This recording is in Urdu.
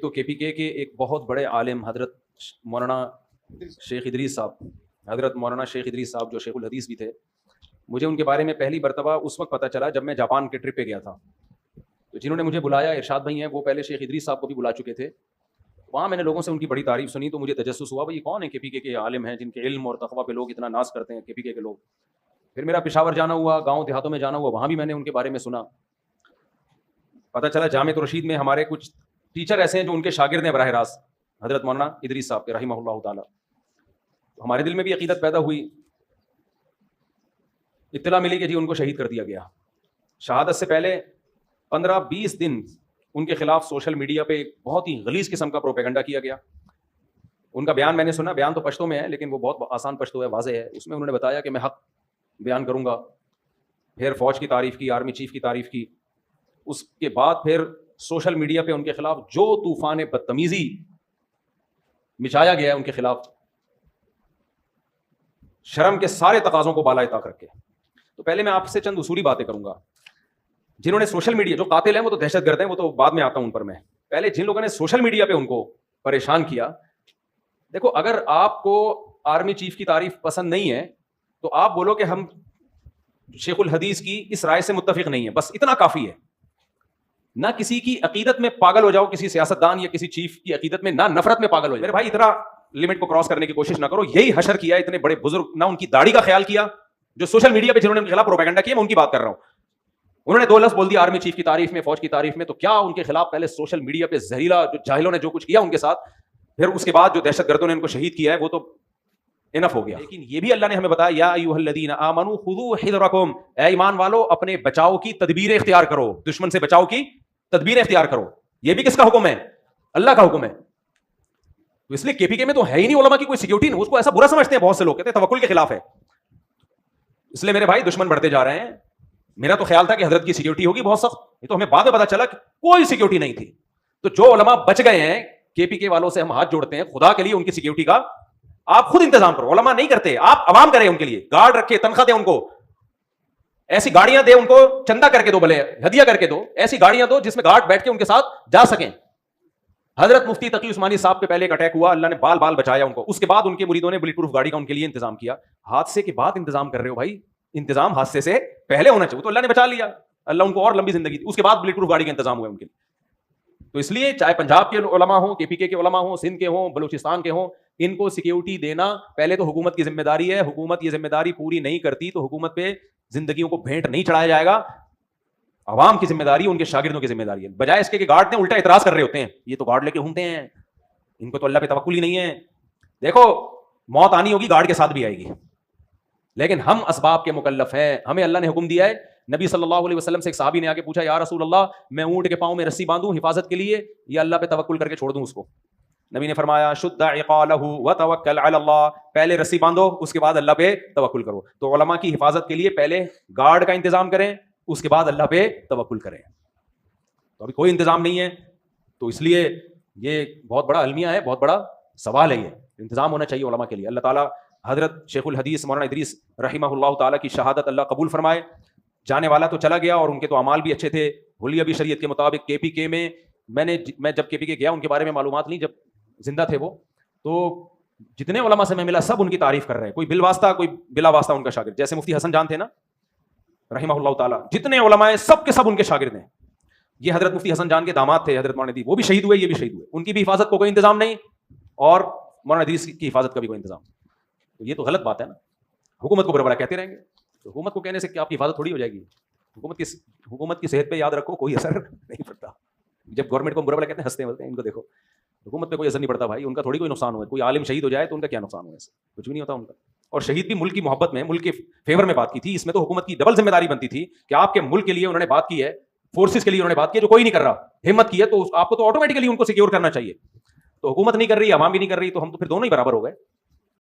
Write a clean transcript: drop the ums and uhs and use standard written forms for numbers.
تو کے پی کے ایک بہت بڑے عالم حضرت مولانا شیخ ادریس صاحب جو شیخ الحدیث بھی تھے، مجھے ان کے بارے میں پہلی مرتبہ اس وقت پتہ چلا جب میں جاپان کے ٹرپ پہ گیا تھا. تو جنہوں نے مجھے بلایا ارشاد بھائی ہیں، وہ پہلے شیخ ادریس صاحب کو بھی بلا چکے تھے. وہاں میں نے لوگوں سے ان کی بڑی تعریف سنی تو مجھے تجسس ہوا بھائی کون ہے کے پی کے عالم ہیں جن کے علم اور تقویٰ پہ لوگ اتنا ناز کرتے ہیں کے پی کے لوگ. پھر میرا پشاور جانا ہوا، گاؤں دیہاتوں میں جانا ہوا، وہاں بھی میں نے ان کے بارے میں سنا. پتہ چلا جامعۃ الرشید میں ہمارے کچھ ٹیچر ایسے ہیں جو ان کے شاگرد ہیں براہ راست حضرت مولانا ادریس صاحب کے رحمہ اللہ تعالیٰ. ہمارے دل میں بھی عقیدت پیدا ہوئی. اطلاع ملی کہ جی ان کو شہید کر دیا گیا. شہادت سے پہلے 15-20 دن ان کے خلاف سوشل میڈیا پہ ایک بہت ہی غلیظ قسم کا پروپیگنڈا کیا گیا. ان کا بیان میں نے سنا، بیان تو پشتو میں ہے لیکن وہ بہت آسان پشتو ہے، واضح ہے. اس میں انہوں نے بتایا کہ میں حق بیان کروں گا، پھر فوج کی تعریف کی، آرمی چیف کی تعریف کی. اس کے بعد پھر سوشل میڈیا پہ ان کے خلاف جو طوفان بدتمیزی مچایا گیا ہے ان کے خلاف، شرم کے سارے تقاضوں کو بالائے طاق رکھ کے. تو پہلے میں آپ سے چند اصولی باتیں کروں گا. جنہوں نے سوشل میڈیا، جو قاتل ہیں وہ تو دہشت گرد ہیں، وہ تو بعد میں آتا ہوں ان پر. میں پہلے جن لوگوں نے سوشل میڈیا پہ ان کو پریشان کیا، دیکھو اگر آپ کو آرمی چیف کی تعریف پسند نہیں ہے تو آپ بولو کہ ہم شیخ الحدیث کی اس رائے سے متفق نہیں ہیں، بس اتنا کافی ہے. نہ کسی کی عقیدت میں پاگل ہو جاؤ، کسی سیاستدان یا کسی چیف کی عقیدت میں، نہ نفرت میں پاگل ہو جاؤ. میرے بھائی اتنا لمٹ کو کراس کرنے کی کوشش نہ کرو. یہی حشر کیا اتنے بڑے بزرگ، نہ ان کی داڑھی کا خیال کیا. جو سوشل میڈیا پہ جنہوں نے ان کے خلاف پروپیگنڈا کیا، میں ان کی بات کر رہا ہوں. انہوں نے 2 لفظ بول دیا آرمی چیف کی تعریف میں، فوج کی تعریف میں. تو کیا ان کے خلاف پہلے سوشل میڈیا پہ زہریلا جو جاہلوں نے جو کچھ کیا ان کے ساتھ، پھر اس کے بعد جو دہشت گردوں نے ان کو شہید کیا ہے، وہ تو انف ہو گیا. لیکن یہ بھی اللہ نے ہمیں بتایا یا ایھا الذین آمنوا خذوا حذرکم، اے ایمان والو اپنے بچاؤ کی تدبیریں اختیار کرو، دشمن سے بچاؤ کی تدبیریں اختیار کرو. یہ بھی کس کا حکم ہے؟ اللہ کا حکم ہے. تو اس لیے کے پی کے میں تو ہے ہی نہیں علماء کی کوئی سیکیورٹی نہیں. اس کو ایسا برا سمجھتے ہیں بہت سے لوگ، کہتے ہیں توکل کے خلاف ہے. اس لیے میرے بھائی دشمن بڑھتے جا رہے ہیں. میرا تو خیال تھا کہ حضرت کی سیکیورٹی ہوگی بہت سخت، یہ تو ہمیں بعد میں پتا چلا کہ کوئی سیکیورٹی نہیں تھی. تو جو علماء بچ گئے ہیں، کے پی کے والوں سے ہم ہاتھ جوڑتے ہیں، خدا کے لیے ان کی سیکیورٹی کا آپ خود انتظام کرو. علماء نہیں کرتے، آپ عوام کریں ان کے لیے. گارڈ رکھے، تنخواہ دیں ان کو، ایسی گاڑیاں دے ان کو، چندہ کر کے دو، بھلے ہدیہ کر کے دو، ایسی گاڑیاں دو جس میں گارڈ بیٹھ کے ان کے ساتھ جا سکیں. حضرت مفتی تقی عثمانی صاحب پہ پہلے ایک اٹیک ہوا، اللہ نے بال بال بچایا ان کو. اس کے بعد ان کے مریدوں نے بلٹ پروف گاڑی کا ان کے لیے انتظام کیا. حادثے کے بعد انتظام کر رہے ہو بھائی، انتظام حادثے سے پہلے ہونا چاہیے. تو اللہ نے بچا لیا، اللہ ان کو اور لمبی زندگی دی. اس کے بعد بلٹ پروف گاڑی کا انتظام ہوا ان کے لیے. تو اس لیے چاہے پنجاب کے علماء ہوں، کے پی کے علماء ہوں، سندھ کے ہوں، بلوچستان کے ہوں، ان کو سیکیورٹی دینا پہلے تو حکومت کی ذمہ داری ہے. حکومت یہ ذمہ داری پوری نہیں کرتی تو حکومت پہ زندگیوں کو بھینٹ نہیں چڑھایا جائے گا. عوام کی ذمہ داری، ان کے شاگردوں کی ذمہ داری ہے. بجائے اس کے کہ گارڈ نے الٹا اعتراض کر رہے ہوتے ہیں، یہ تو گارڈ لے کے گھومتے ہیں، ان کو تو اللہ پہ توکل ہی نہیں ہے. دیکھو موت آنی ہوگی، گارڈ کے ساتھ بھی آئے گی، لیکن ہم اسباب کے مکلف ہیں. ہمیں اللہ نے حکم دیا ہے. نبی صلی اللہ علیہ وسلم سے ایک صحابی نے آ کے پوچھا، یا رسول اللہ میں اونٹ کے پاؤں میں رسی باندھوں حفاظت کے لیے یا اللہ پہ توکل کر کے چھوڑ دوں اس کو؟ نبی نے فرمایا شد عقالہ وتوکل علی اللہ، پہلے رسی باندھو اس کے بعد اللہ پہ توکل کرو. تو علماء کی حفاظت کے لیے پہلے گارڈ کا انتظام کریں، اس کے بعد اللہ پہ توکل کریں. تو ابھی کوئی انتظام نہیں ہے، تو اس لیے یہ بہت بڑا المیہ ہے، بہت بڑا سوال ہے. یہ انتظام ہونا چاہیے علماء کے لیے. اللہ تعالیٰ حضرت شیخ الحدیث مولانا ادریس رحمہ اللہ تعالیٰ کی شہادت اللہ قبول فرمائے. جانے والا تو چلا گیا اور ان کے تو اعمال بھی اچھے تھے، حلیہ بھی شریعت کے مطابق. کے پی کے میں میں جب کے پی کے گیا ان کے بارے میں معلومات لی، جب زندہ تھے وہ، تو جتنے علماء سے میں ملا سب ان کی تعریف کر رہے ہیں، کوئی بالواسطہ کوئی بلا واسطہ ان کا شاگرد. جیسے مفتی حسن جان تھے نا رحمہ اللہ تعالیٰ، جتنے علماء ہیں سب کے سب ان کے شاگرد ہیں. یہ حضرت مفتی حسن جان کے داماد تھے حضرت مولانا ادریس، وہ بھی شہید ہوئے، یہ بھی شہید ہوئے. ان کی بھی حفاظت کو کوئی انتظام نہیں اور مولانا ادریس کی حفاظت کا بھی کوئی انتظام. تو یہ تو غلط بات ہے نا. حکومت کو برا بڑا کہتے رہیں گے، تو حکومت کو کہنے سے کیا آپ کی حفاظت تھوڑی ہو جائے گی؟ حکومت کی صحت پہ یاد رکھو کوئی اثر نہیں پڑتا. جب گورنمنٹ کو برا بڑا کہتے ہیں ہنستے ہیں، ان کو دیکھو حکومت پہ کوئی اثر نہیں پڑتا بھائی. ان کا تھوڑی کوئی نقصان ہوا ہے. کوئی عالم شہید ہو جائے تو ان کا کیا نقصان ہوا ہے؟ کچھ بھی نہیں ہوتا ان کا. اور شہید بھی ملک کی محبت میں، ملک کے فیور میں بات کی تھی. اس میں تو حکومت کی ڈبل ذمہ داری بنتی تھی کہ آپ کے ملک کے لیے انہوں نے بات کی ہے، فورسز کے لیے انہوں نے بات کی ہے جو کوئی نہیں کر رہا، ہمت کی ہے، تو آپ کو تو آٹومیٹکلی ان کو سیکیور کرنا چاہیے. تو حکومت نہیں کر رہی، عوام بھی نہیں کر رہی، تو ہم تو پھر دونوں ہی برابر ہو گئے.